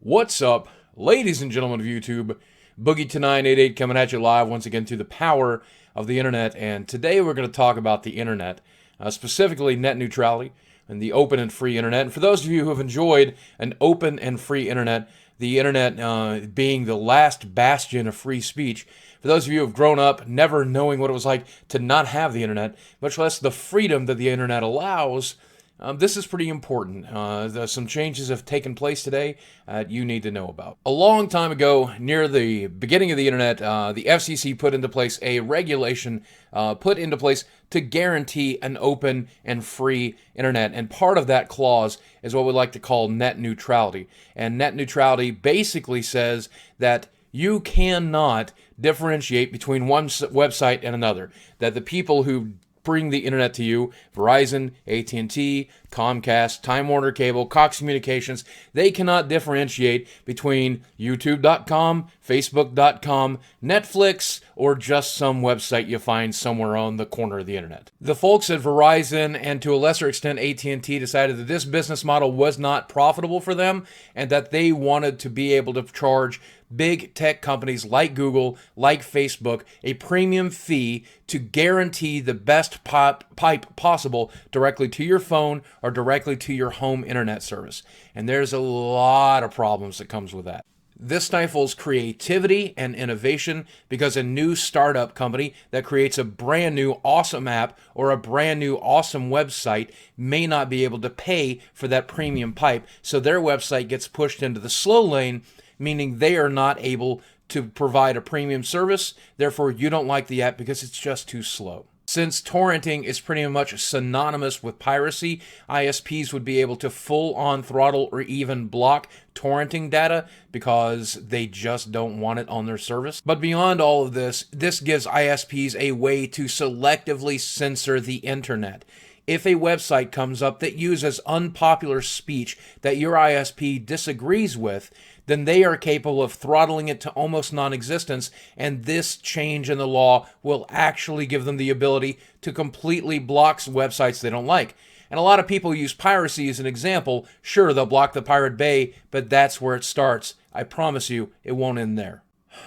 What's up, ladies and gentlemen of YouTube? Boogie2988 coming at you live once again through the power of the internet. And today we're going to talk about the internet, specifically net neutrality and the open and free internet. And for those of you who have enjoyed an open and free internet, the internet being the last bastion of free speech, for those of you who have grown up never knowing what it was like to not have the internet, much less the freedom that the internet allows, this is pretty important. Some changes have taken place today you need to know about. A long time ago, near the beginning of the internet, the FCC put into place a regulation to guarantee an open and free internet. And part of that clause is what we like to call net neutrality. And net neutrality basically says that you cannot differentiate between one website and another. That the people who bring the internet to you, Verizon, AT&T, Comcast, Time Warner Cable, Cox Communications, they cannot differentiate between YouTube.com, Facebook.com, Netflix, or just some website you find somewhere on the corner of the internet. The folks at Verizon and to a lesser extent AT&T decided that this business model was not profitable for them and that they wanted to be able to charge big tech companies like Google, like Facebook, a premium fee to guarantee the best pipe possible directly to your phone or directly to your home internet service. And there's a lot of problems that comes with that. This stifles creativity and innovation because a new startup company that creates a brand new awesome app or a brand new awesome website may not be able to pay for that premium pipe, so their website gets pushed into the slow lane, meaning they are not able to provide a premium service. Therefore, you don't like the app because it's just too slow. Since torrenting is pretty much synonymous with piracy, ISPs would be able to full-on throttle or even block torrenting data because they just don't want it on their service. But beyond all of this, this gives ISPs a way to selectively censor the internet. If a website comes up that uses unpopular speech that your ISP disagrees with, then they are capable of throttling it to almost non-existence, and this change in the law will actually give them the ability to completely block websites they don't like. And a lot of people use piracy as an example. Sure, they'll block the Pirate Bay, but that's where it starts. I promise you, it won't end there.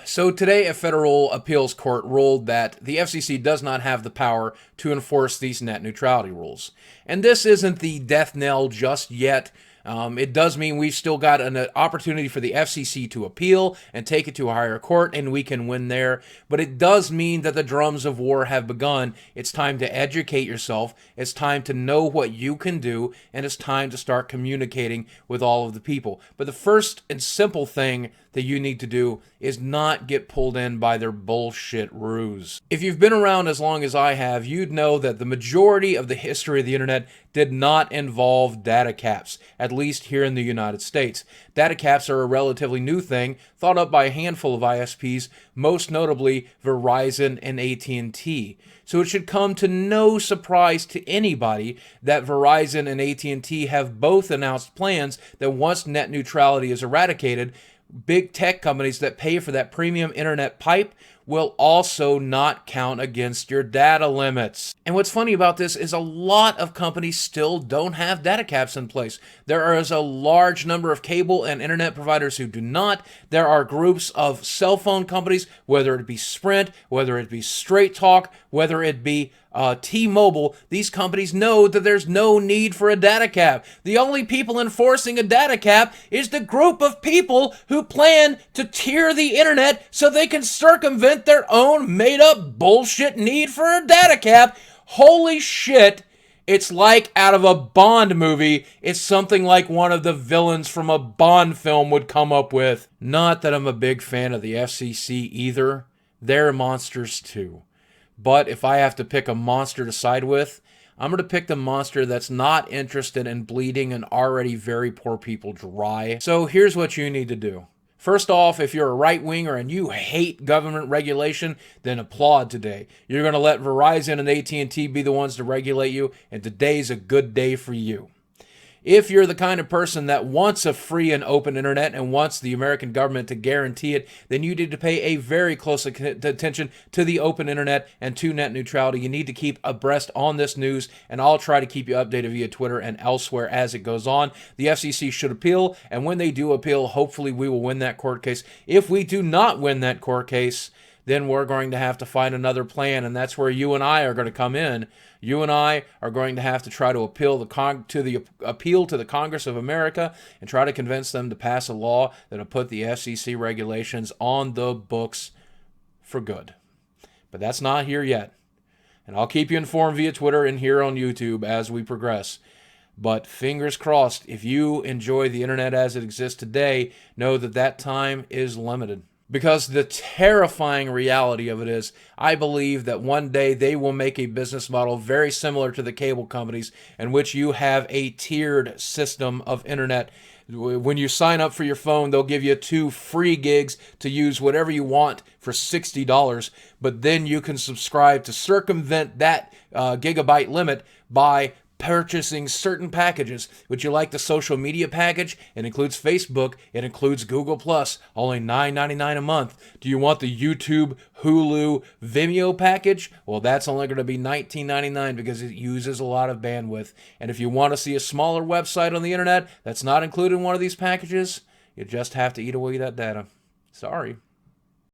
So today, a federal appeals court ruled that the FCC does not have the power to enforce these net neutrality rules. And this isn't the death knell just yet. It does mean we've still got an opportunity for the FCC to appeal and take it to a higher court, and we can win there. But it does mean that the drums of war have begun. It's time to educate yourself. It's time to know what you can do, and it's time to start communicating with all of the people. But the first and simple thing that you need to do is not get pulled in by their bullshit ruse. If you've been around as long as I have, you'd know that the majority of the history of the internet did not involve data caps, at least here in the United States. Data caps are a relatively new thing, thought up by a handful of ISPs, most notably Verizon and AT&T. So it should come to no surprise to anybody that Verizon and AT&T have both announced plans that once net neutrality is eradicated, big tech companies that pay for that premium internet pipe will also not count against your data limits. And what's funny about this is a lot of companies still don't have data caps in place. There is a large number of cable and internet providers who do not. There are groups of cell phone companies, whether it be Sprint, whether it be Straight Talk, whether it be T-Mobile, these companies know that there's no need for a data cap. The only people enforcing a data cap is the group of people who plan to tier the internet so they can circumvent their own made-up bullshit need for a data cap. Holy shit. It's like out of a Bond movie. It's something like one of the villains from a Bond film would come up with. Not that I'm a big fan of the FCC either. They're monsters too. But if I have to pick a monster to side with, I'm going to pick the monster that's not interested in bleeding and already very poor people dry. So here's what you need to do. First off, if you're a right-winger and you hate government regulation, then applaud today. You're going to let Verizon and AT&T be the ones to regulate you, and today's a good day for you. If you're the kind of person that wants a free and open internet and wants the American government to guarantee it, then you need to pay a very close attention to the open internet and to net neutrality. You need to keep abreast on this news, and I'll try to keep you updated via Twitter and elsewhere as it goes on. The FCC should appeal, and when they do appeal, hopefully we will win that court case. If we do not win that court case, then we're going to have to find another plan, and that's where you and I are going to come in. You and I are going to have to try to appeal to the Congress of America and try to convince them to pass a law that will put the FCC regulations on the books for good. But that's not here yet. And I'll keep you informed via Twitter and here on YouTube as we progress. But fingers crossed, if you enjoy the internet as it exists today, know that that time is limited. Because the terrifying reality of it is, I believe that one day they will make a business model very similar to the cable companies, in which you have a tiered system of internet. When you sign up for your phone, they'll give you 2 free gigs to use whatever you want for $60, but then you can subscribe to circumvent that gigabyte limit by purchasing certain packages. Would you like the social media package? It includes Facebook. It includes Google+, only $9.99 a month. Do you want the YouTube, Hulu, Vimeo package? Well, that's only going to be $19.99 because it uses a lot of bandwidth. And if you want to see a smaller website on the internet that's not included in one of these packages, you just have to eat away that data. Sorry.